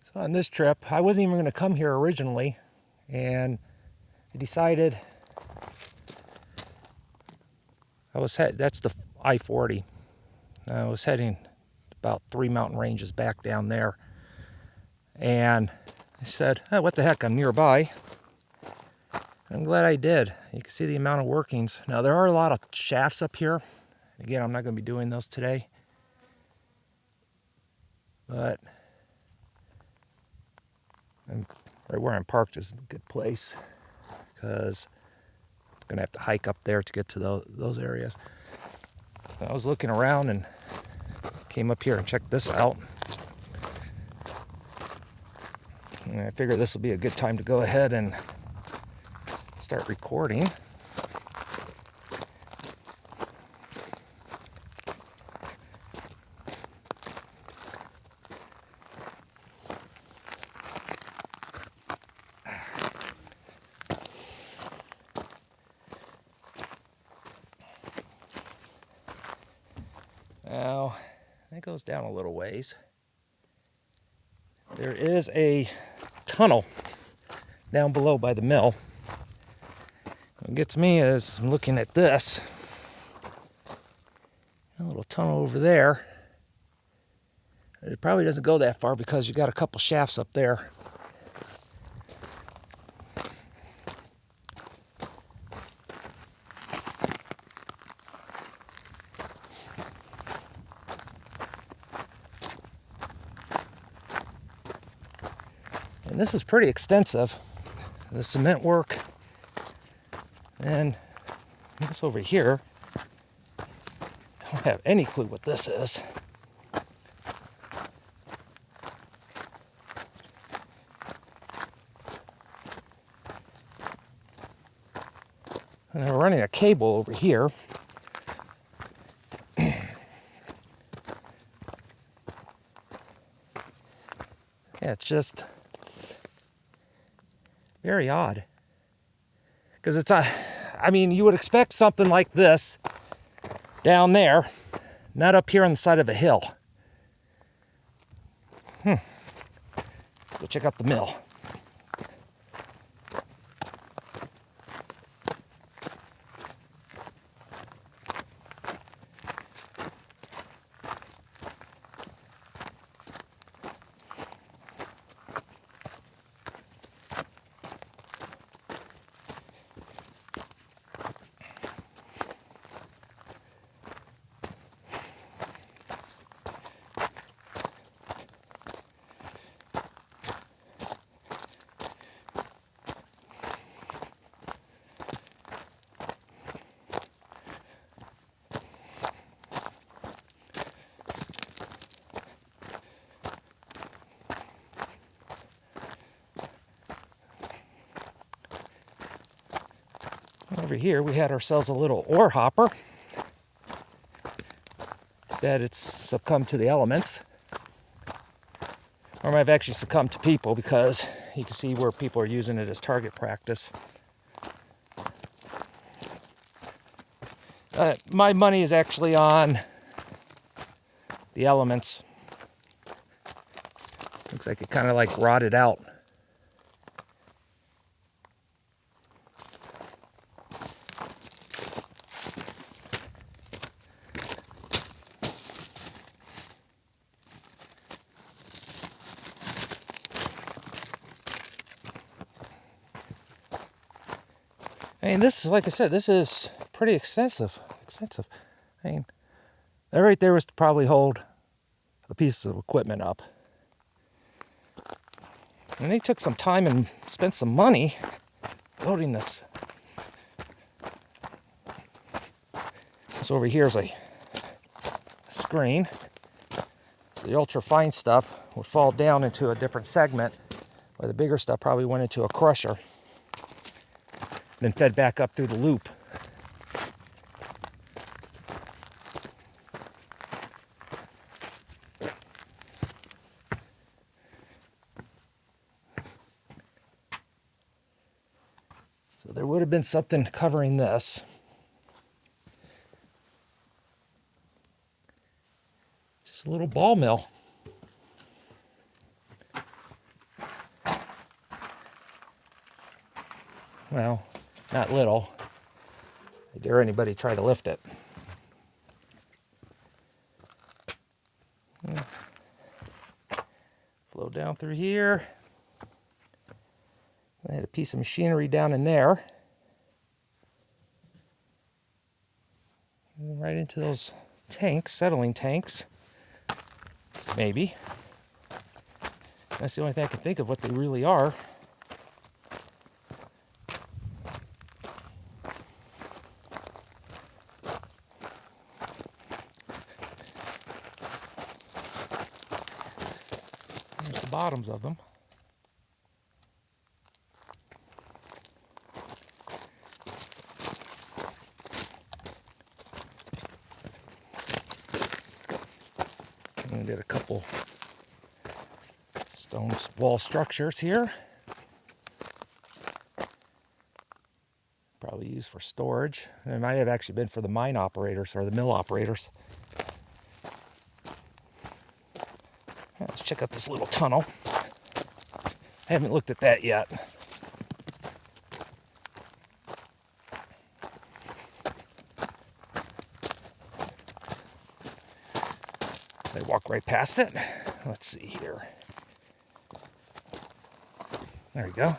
So on this trip, I wasn't even going to come here originally, and I decided that's the I-40. I was heading about 3 mountain ranges back down there, and I said, oh, what the heck, I'm nearby. I'm glad I did. You can see the amount of workings. Now, there are a lot of shafts up here. Again, I'm not going to be doing those today, but right where I'm parked is a good place because I'm going to have to hike up there to get to those areas. I was looking around and came up here and checked this out. And I figured this will be a good time to go ahead and start recording. Now, that goes down a little ways. There is a tunnel down below by the mill. What gets me is I'm looking at this. A little tunnel over there. It probably doesn't go that far because you got a couple shafts up there. And this was pretty extensive. The cement work. And this over here, I don't have any clue what this is. And they're running a cable over here. Yeah, it's just very odd. Because I mean, you would expect something like this down there, not up here on the side of a hill. Go check out the mill. Over here, we had ourselves a little ore hopper. That it's succumbed to the elements. Or might have actually succumbed to people because you can see where people are using it as target practice. My money is actually on the elements. Looks like it kind of like rotted out. I mean, this, like I said, this is pretty extensive. I mean, that right there was to probably hold a piece of equipment up. And they took some time and spent some money loading this. So over here is a screen. So the ultra fine stuff would fall down into a different segment, where the bigger stuff probably went into a crusher, then fed back up through the loop. So there would have been something covering this. Just a little ball mill. Well, not little. I dare anybody try to lift it. Flow down through here. I had a piece of machinery down in there. And right into those tanks, settling tanks. Maybe. That's the only thing I can think of what they really are. There's the bottoms of them. And we did a couple stone wall structures here. Probably used for storage. It might have actually been for the mine operators or the mill operators. Let's check out this little tunnel. I haven't looked at that yet. So I walk right past it. Let's see here. There we go.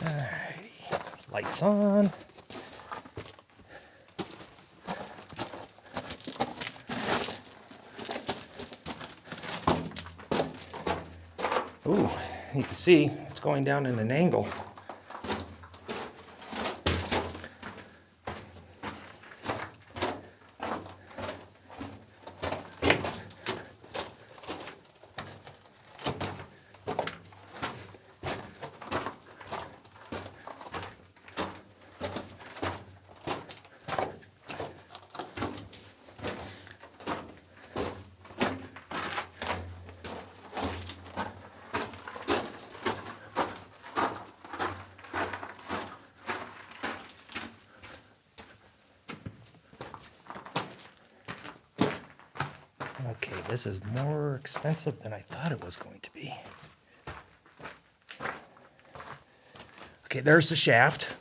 Alrighty, lights on. Ooh, you can see it's going down in an angle. Okay, this is more extensive than I thought it was going to be. Okay, there's the shaft.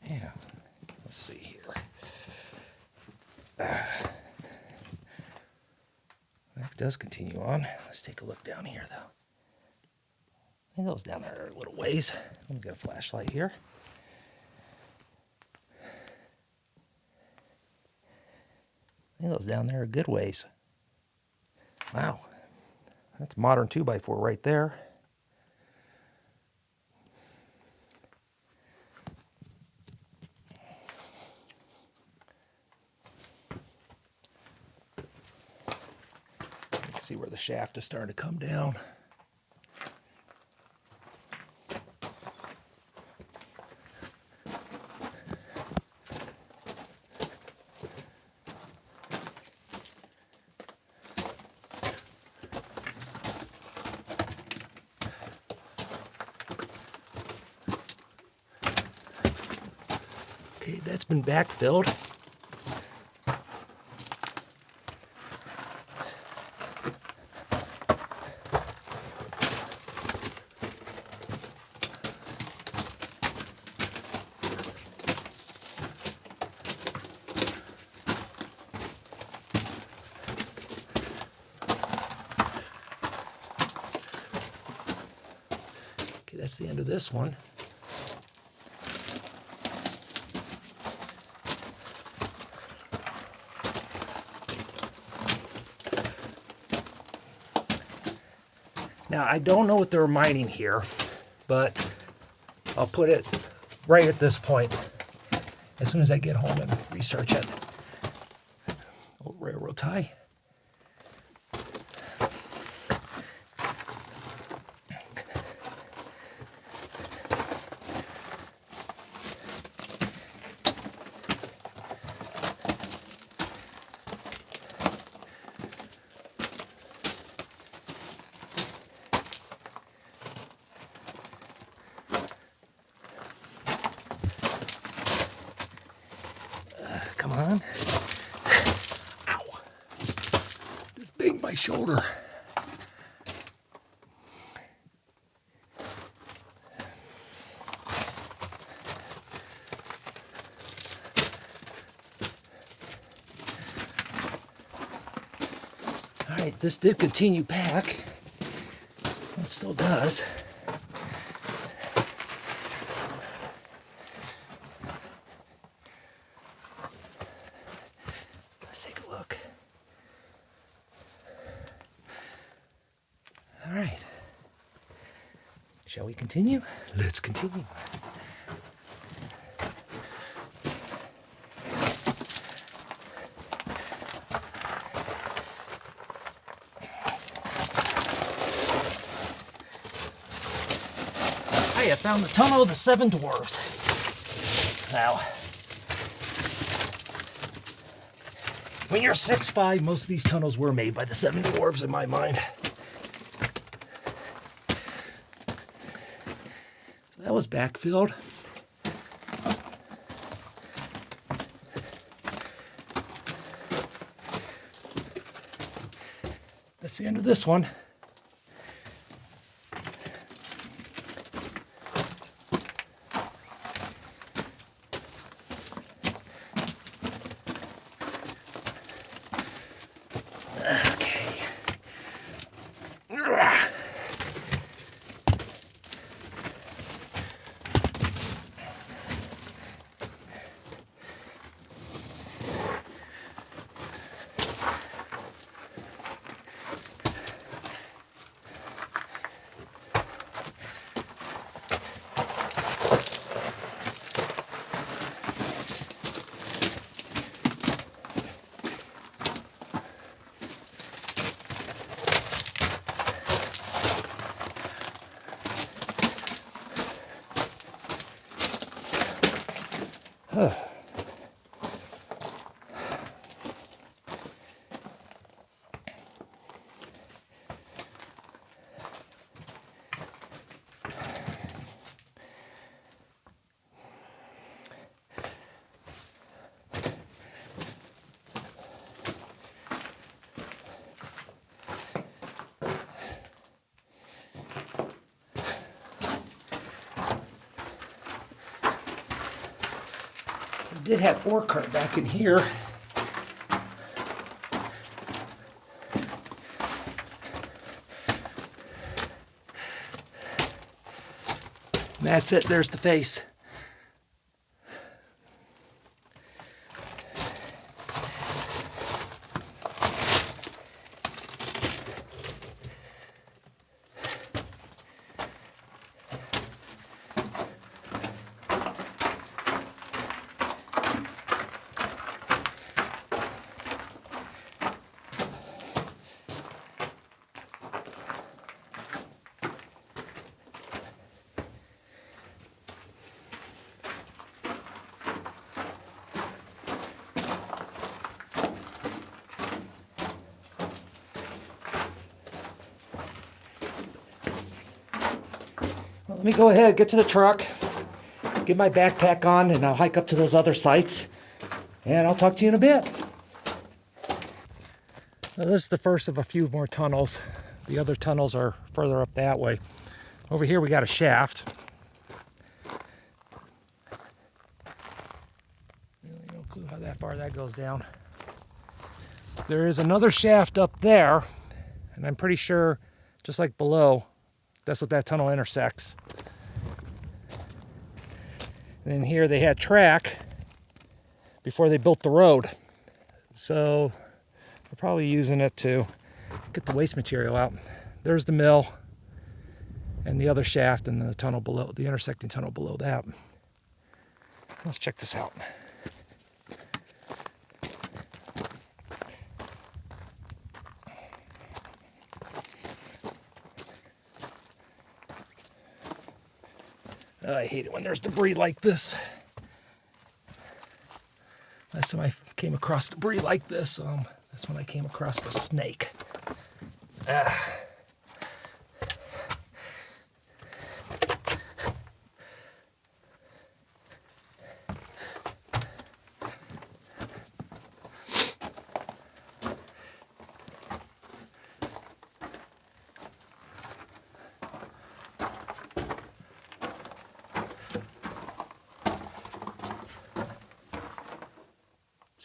Yeah, let's see here. That does continue on. Let's take a look down here, though. It goes down there a little ways. Let me get a flashlight here. It goes down there a good ways. Wow. That's modern 2x4 right there. Let's see where the shaft is starting to come down. Okay, that's been backfilled. Okay, that's the end of this one. Now, I don't know what they're mining here, but I'll put it right at this point as soon as I get home and research it. Old railroad tie. shoulder. All right, this did continue back. It still does. Let's take a look. All right. Shall we continue? Let's continue. I found the tunnel of the Seven Dwarves. Now, when you're 6'5", most of these tunnels were made by the Seven Dwarves in my mind. So that was backfilled. That's the end of this one. I did have ore cart back in here. And that's it, there's the face. Well, let me go ahead, get to the truck, get my backpack on, and I'll hike up to those other sites, and I'll talk to you in a bit. Now, this is the first of a few more tunnels. The other tunnels are further up that way. Over here we got a shaft. Really no clue how that far that goes down. There is another shaft up there, and I'm pretty sure, just like below, that's what that tunnel intersects. And then here they had track before they built the road. So they're probably using it to get the waste material out. There's the mill and the other shaft and the tunnel below, the intersecting tunnel below that. Let's check this out. I hate it when there's debris like this. Last time I came across debris like this, that's when I came across the snake.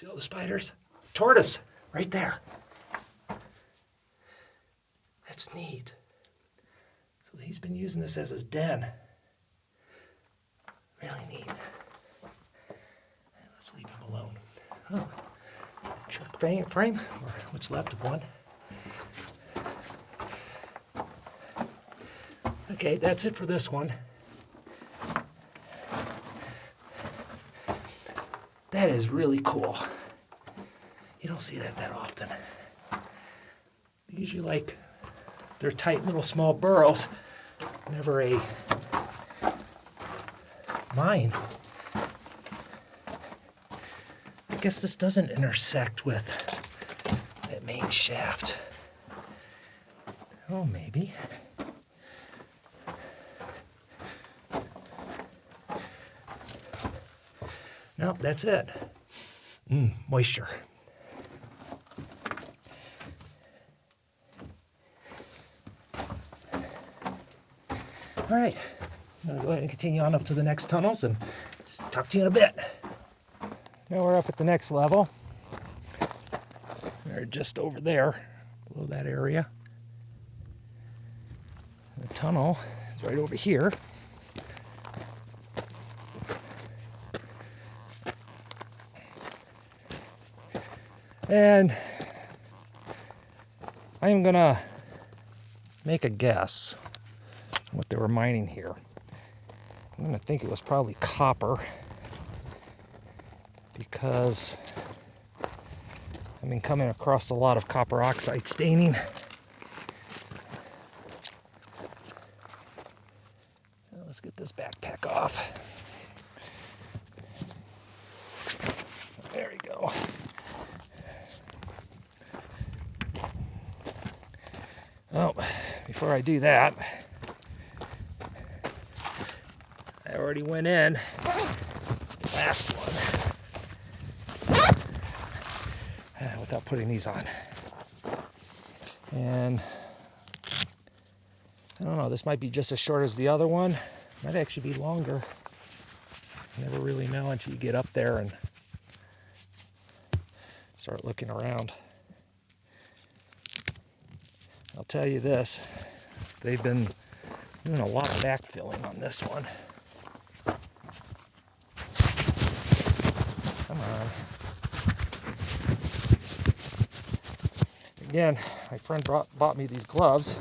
See all the spiders? Tortoise, right there. That's neat. So he's been using this as his den. Really neat. Let's leave him alone. Oh, chuck frame, or what's left of one. Okay, that's it for this one. That is really cool. You don't see that often. Usually like they're tight little small burrows, never a mine. I guess this doesn't intersect with that main shaft. Oh, maybe. Nope, that's it. Moisture. All right, I'm gonna go ahead and continue on up to the next tunnels and talk to you in a bit. Now we're up at the next level. We're just over there, below that area. The tunnel is right over here. And I am gonna make a guess what they were mining here. I'm gonna think it was probably copper, because I've been coming across a lot of copper oxide staining. Now let's get this backpack off. There we go. Oh, before I do that, I already went in last one without putting these on. And I don't know, this might be just as short as the other one. Might actually be longer. You never really know until you get up there and start looking around. I'll tell you this, they've been doing a lot of backfilling on this one. Come on. Again, my friend bought me these gloves,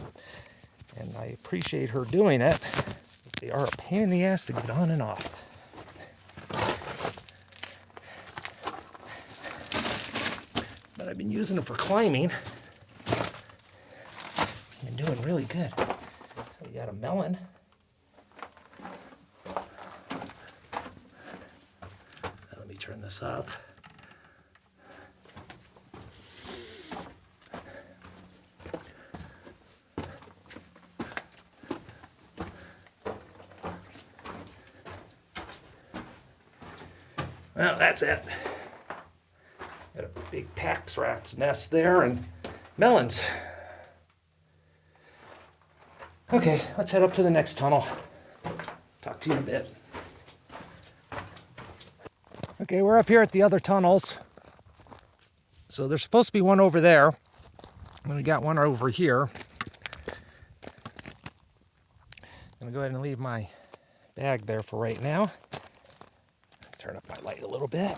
and I appreciate her doing it, but they are a pain in the ass to get on and off. But I've been using them for climbing. Doing really good. So you got a melon. Let me turn this up. Well, that's it. Got a big pack rat's nest there and melons. Okay, let's head up to the next tunnel. Talk to you in a bit. Okay, we're up here at the other tunnels. So there's supposed to be one over there. And we got one over here. I'm gonna go ahead and leave my bag there for right now. Turn up my light a little bit.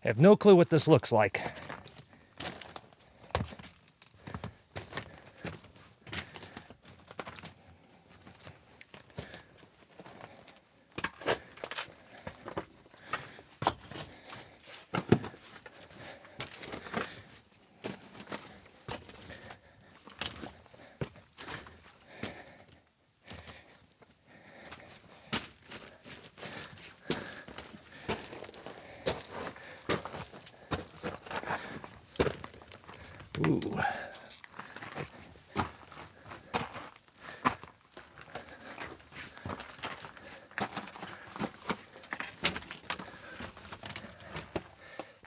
I have no clue what this looks like. Ooh. I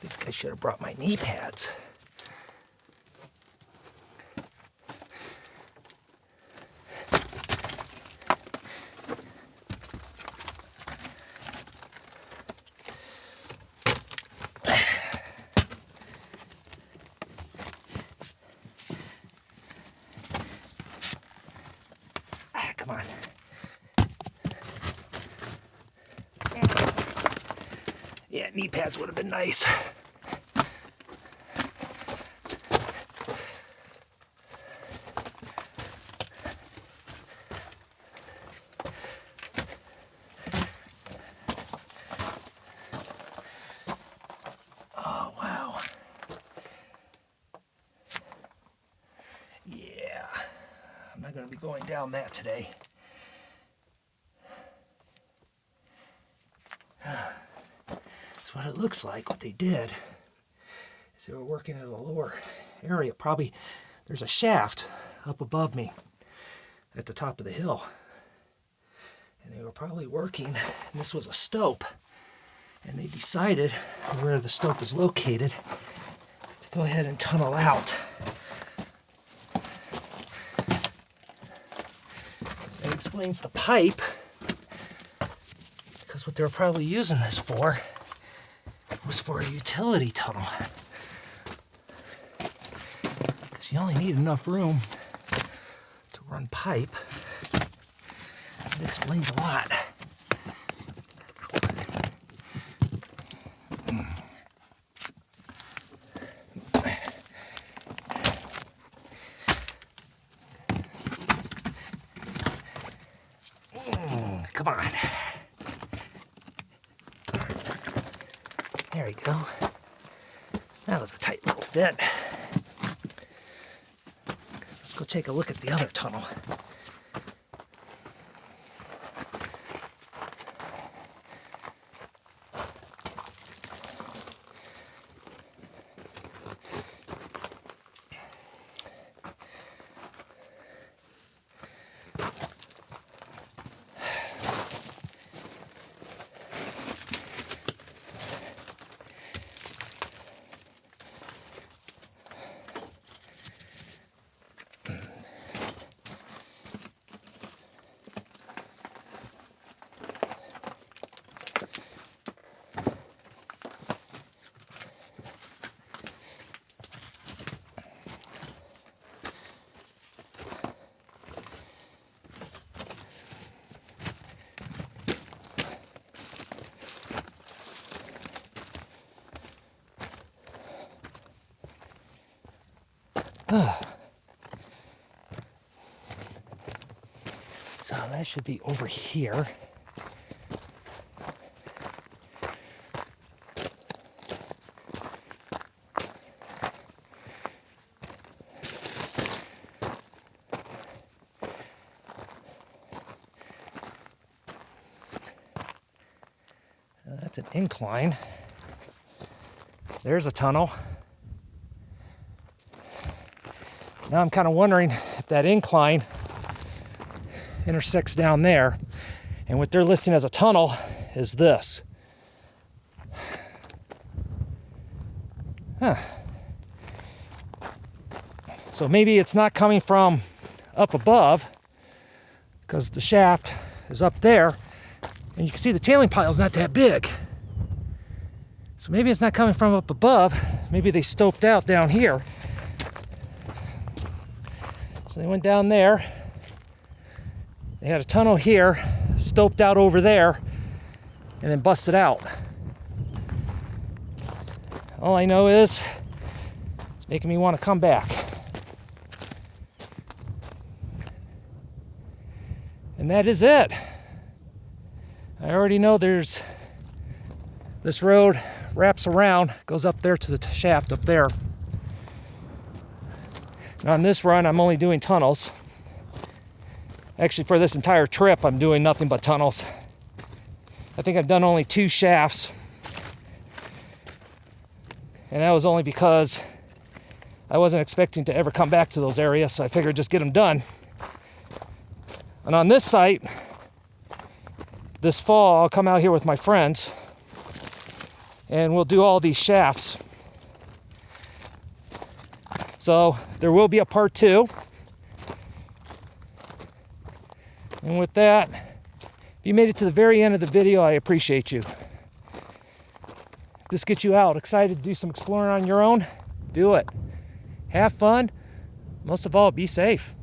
think I should have brought my knee pads. Yeah, knee pads would have been nice. Oh, wow. Yeah, I'm not going to be going down that today. That's what it looks like. What they did is they were working at a lower area. Probably there's a shaft up above me at the top of the hill. And they were probably working, and this was a stope. And they decided where the stope is located to go ahead and tunnel out. That explains the pipe, because what they were probably using this for was for a utility tunnel. Because you only need enough room to run pipe. That explains a lot. Come on. There we go. That was a tight little fit. Let's go take a look at the other tunnel. So that should be over here. That's an incline. There's a tunnel. Now I'm kind of wondering if that incline intersects down there, and what they're listing as a tunnel is this. So maybe it's not coming from up above, because the shaft is up there, and you can see the tailing pile is not that big. So maybe it's not coming from up above. Maybe they stoped out down here. So they went down there. They had a tunnel here, stoped out over there, and then busted out. All I know is it's making me want to come back. And that is it. I already know there's this road wraps around, goes up there to the shaft up there. Now on this run, I'm only doing tunnels. Actually, for this entire trip, I'm doing nothing but tunnels. I think I've done only 2 shafts. And that was only because I wasn't expecting to ever come back to those areas, so I figured just get them done. And on this site, this fall, I'll come out here with my friends, and we'll do all these shafts. So there will be a part 2. And with that, if you made it to the very end of the video, I appreciate you. If this gets you out, excited to do some exploring on your own, do it. Have fun. Most of all, be safe.